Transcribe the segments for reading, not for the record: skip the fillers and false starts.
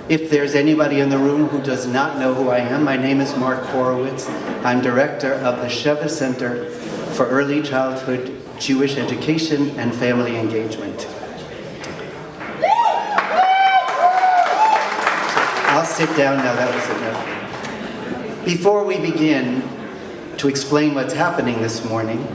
If there's anybody in the room who does not know who I am, my name is Mark Horowitz. I'm director of the Sheva Center for Early Childhood Jewish Education and Family Engagement. I'll sit down now, that was enough. Before we begin to explain what's happening this morning,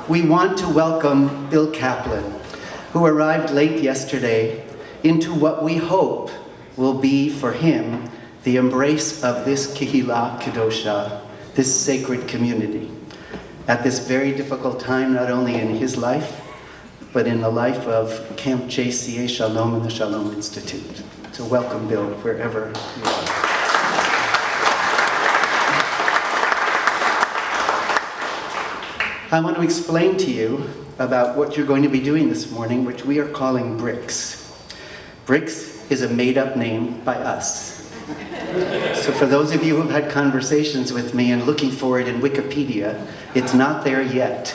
we want to welcome Bill Kaplan, who arrived late yesterday into what we hope will be for him the embrace of this Kehillah Kedosha, this sacred community, at this very difficult time, not only in his life, but in the life of Camp JCA Shalom and the Shalom Institute. So welcome, Bill, wherever you are. I want to explain to you about what you're going to be doing this morning, which we are calling BRICS. BRICS is a made-up name by us. So for those of you who've had conversations with me and looking for it in Wikipedia, it's not there yet.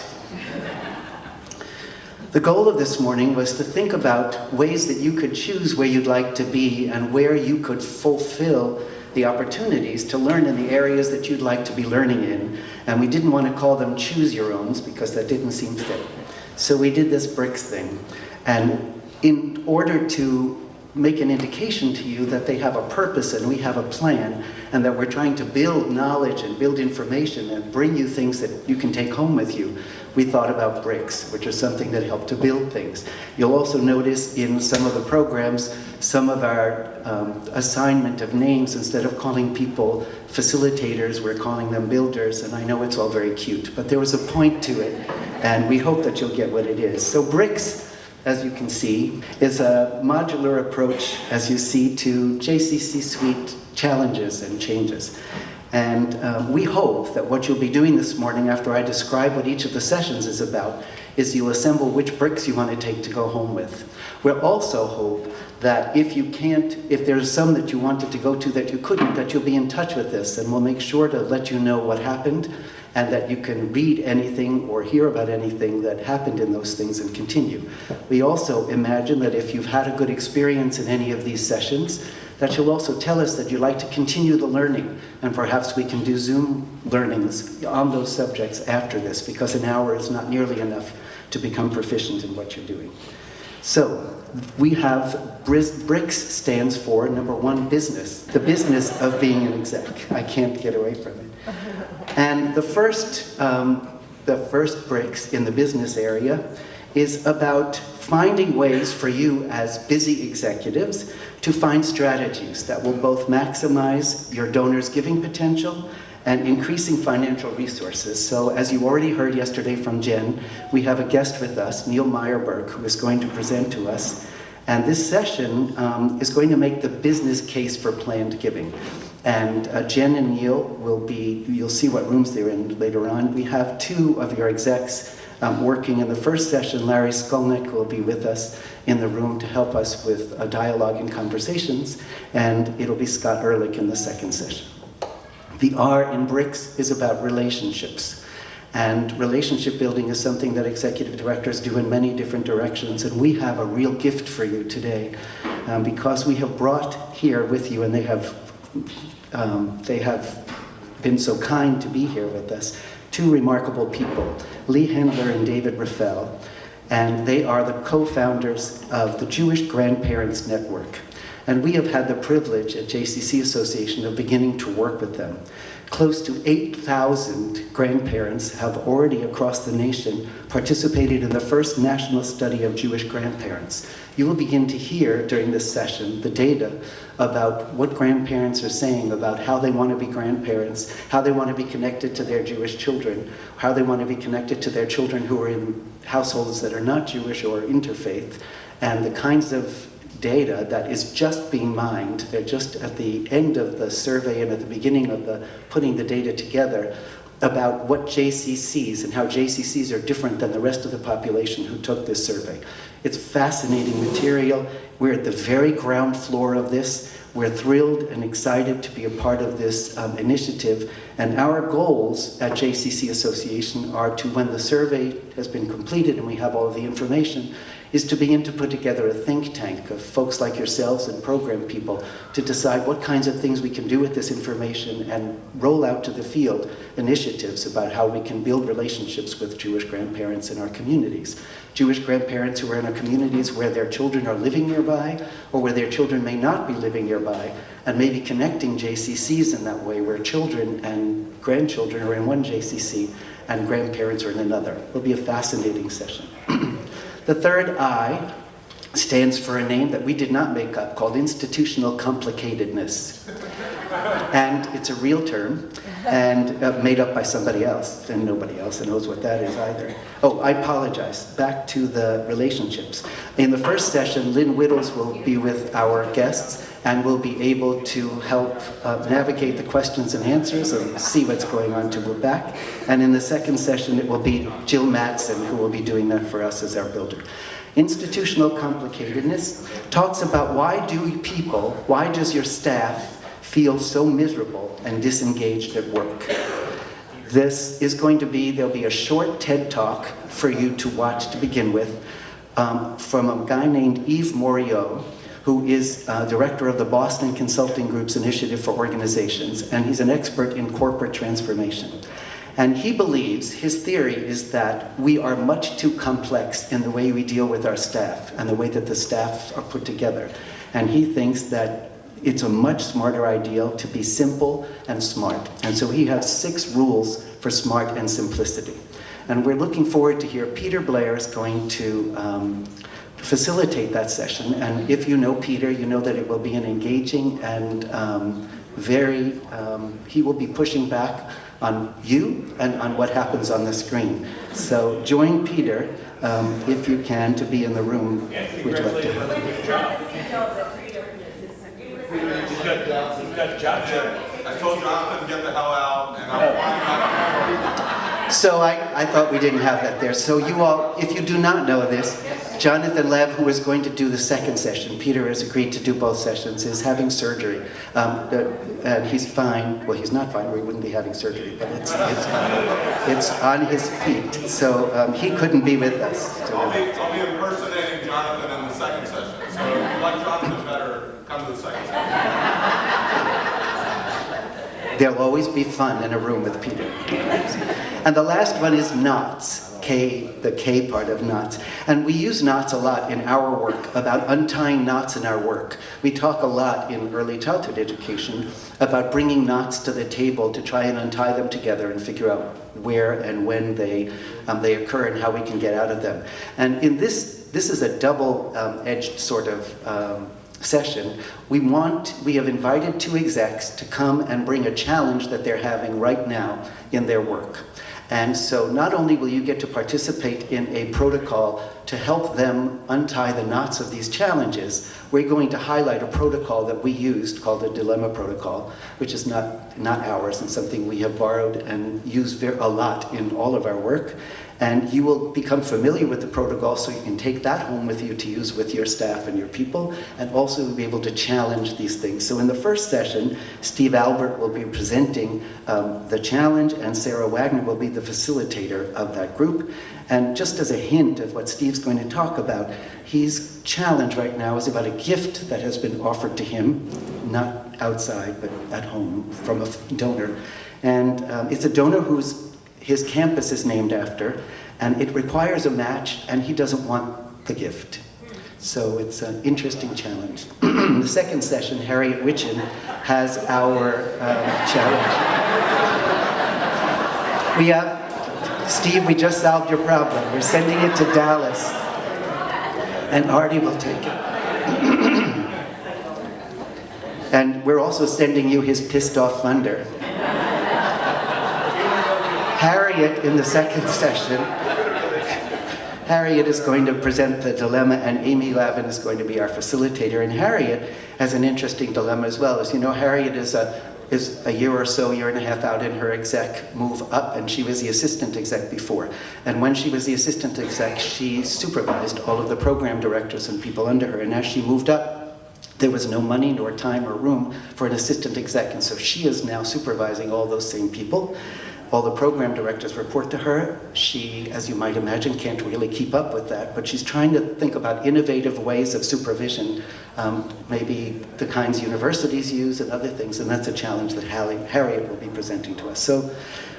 The goal of this morning was to think about ways that you could choose where you'd like to be and where you could fulfill the opportunities to learn in the areas that you'd like to be learning in. And we didn't want to call them choose your owns because that didn't seem fit. So we did this BRICS thing. And in order to make an indication to you that they have a purpose and we have a plan and that we're trying to build knowledge and build information and bring you things that you can take home with you, we thought about BRICS, which is something that helped to build things. You'll also notice in some of the programs, some of our assignment of names, instead of calling people facilitators, we're calling them builders, and I know it's all very cute, but there was a point to it, and we hope that you'll get what it is. So BRICS, as you can see, is a modular approach, as you see, to JCC Suite challenges and changes. And we hope that what you'll be doing this morning after I describe what each of the sessions is about is you'll assemble which BRICS you want to take to go home with. We'll also hope that if there's some that you wanted to go to that you couldn't, that you'll be in touch with this, and we'll make sure to let you know what happened and that you can read anything or hear about anything that happened in those things and continue. We also imagine that if you've had a good experience in any of these sessions, that you'll also tell us that you'd like to continue the learning, and perhaps we can do Zoom learnings on those subjects after this, because an hour is not nearly enough to become proficient in what you're doing. So we have BRICS stands for, number one, business, the business of being an exec. I can't get away from it. And the first BRICS in the business area is about finding ways for you as busy executives to find strategies that will both maximize your donors' giving potential and increasing financial resources. So as you already heard yesterday from Jen, we have a guest with us, Neil Meyerberg, who is going to present to us. And this session is going to make the business case for planned giving. And Jen and Neil will be, you'll see what rooms they're in later on. We have two of your execs working in the first session. Larry Skolnick will be with us in the room to help us with a dialogue and conversations, and it'll be Scott Ehrlich in the second session. The R in BRICS is about relationships, and relationship building is something that executive directors do in many different directions, and we have a real gift for you today because we have brought here with you, and they have been so kind to be here with us, two remarkable people, Lee Hendler and David Raffel, and they are the co-founders of the Jewish Grandparents Network. And we have had the privilege at JCC Association of beginning to work with them. Close to 8,000 grandparents have already across the nation participated in the first national study of Jewish grandparents. You will begin to hear during this session the data about what grandparents are saying about how they want to be grandparents, how they want to be connected to their Jewish children, how they want to be connected to their children who are in households that are not Jewish or interfaith, and the kinds of data that is just being mined. They're just at the end of the survey and at the beginning of the putting the data together about what JCCs and how JCCs are different than the rest of the population who took this survey. It's fascinating material. We're at the very ground floor of this. We're thrilled and excited to be a part of this initiative. And our goals at JCC Association are to, when the survey has been completed and we have all of the information, is to begin to put together a think tank of folks like yourselves and program people to decide what kinds of things we can do with this information and roll out to the field initiatives about how we can build relationships with Jewish grandparents in our communities. Jewish grandparents who are in our communities where their children are living nearby or where their children may not be living nearby, and maybe connecting JCCs in that way where children and grandchildren are in one JCC and grandparents are in another. It'll be a fascinating session. The third I stands for a name that we did not make up called institutional complicatedness. And it's a real term and made up by somebody else, and nobody else knows what that is either. Oh, I apologize. Back to the relationships. In the first session, Lynn Whittles will be with our guests and will be able to help navigate the questions and answers and see what's going on to move back. And in the second session, it will be Jill Matson who will be doing that for us as our builder. Institutional complicatedness talks about why does your staff feel so miserable and disengaged at work? This is going to be, there'll be a short TED Talk for you to watch to begin with from a guy named Yves Moriot, who is director of the Boston Consulting Group's Initiative for Organizations, and he's an expert in corporate transformation. And he believes, his theory is that we are much too complex in the way we deal with our staff and the way that the staff are put together. And he thinks that it's a much smarter ideal to be simple and smart. And so he has 6 rules for smart and simplicity. And we're looking forward to hear Peter Blair is going to facilitate that session. And if you know Peter, you know that it will be an engaging and he will be pushing back on you and on what happens on the screen. So join Peter, if you can, to be in the room. We'd love to have you. He's got a job. I told Jonathan to get the hell out, and I'm flying. So I thought we didn't have that there. So you all, if you do not know this, Jonathan Lev, who is going to do the second session, Peter has agreed to do both sessions, is having surgery. And he's fine. Well, he's not fine, or he wouldn't be having surgery, but it's on his feet. So he couldn't be with us. I'll be impersonating Jonathan in the second session. So if you like Jonathan better, come to the second session. There'll always be fun in a room with Peter. And the last one is knots. The K part of knots. And we use knots a lot in our work, about untying knots in our work. We talk a lot in early childhood education about bringing knots to the table to try and untie them together and figure out where and when they occur and how we can get out of them. And in this is a double-edged sort of session. We have invited 2 execs to come and bring a challenge that they're having right now in their work. And so not only will you get to participate in a protocol to help them untie the knots of these challenges, we're going to highlight a protocol that we used called the Dilemma Protocol, which is not ours and something we have borrowed and used a lot in all of our work. And you will become familiar with the protocol so you can take that home with you to use with your staff and your people, and also be able to challenge these things. So in the first session, Steve Albert will be presenting the challenge, and Sarah Wagner will be the facilitator of that group. And just as a hint of what Steve's going to talk about, his challenge right now is about a gift that has been offered to him, not outside, but at home, from a donor. And it's a donor his campus is named after, and it requires a match, and he doesn't want the gift. So it's an interesting challenge. The second session, Harriet Witchin has our challenge. We have, Steve, we just solved your problem. We're sending it to Dallas, and Artie will take it. And we're also sending you his pissed off funder. Harriet, in the second session, Harriet is going to present the dilemma, and Amy Lavin is going to be our facilitator. And Harriet has an interesting dilemma as well. As you know, Harriet is a year or so, year and a half out in her exec move up, and she was the assistant exec before. And when she was the assistant exec, she supervised all of the program directors and people under her. And as she moved up, there was no money, nor time, or room for an assistant exec, and so she is now supervising all those same people. All the program directors report to her. She, as you might imagine, can't really keep up with that, but she's trying to think about innovative ways of supervision, maybe the kinds universities use and other things, and that's a challenge that Harriet will be presenting to us. So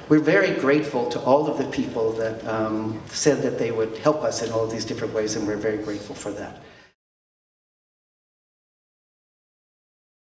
we're very grateful to all of the people that said that they would help us in all of these different ways, and we're very grateful for that.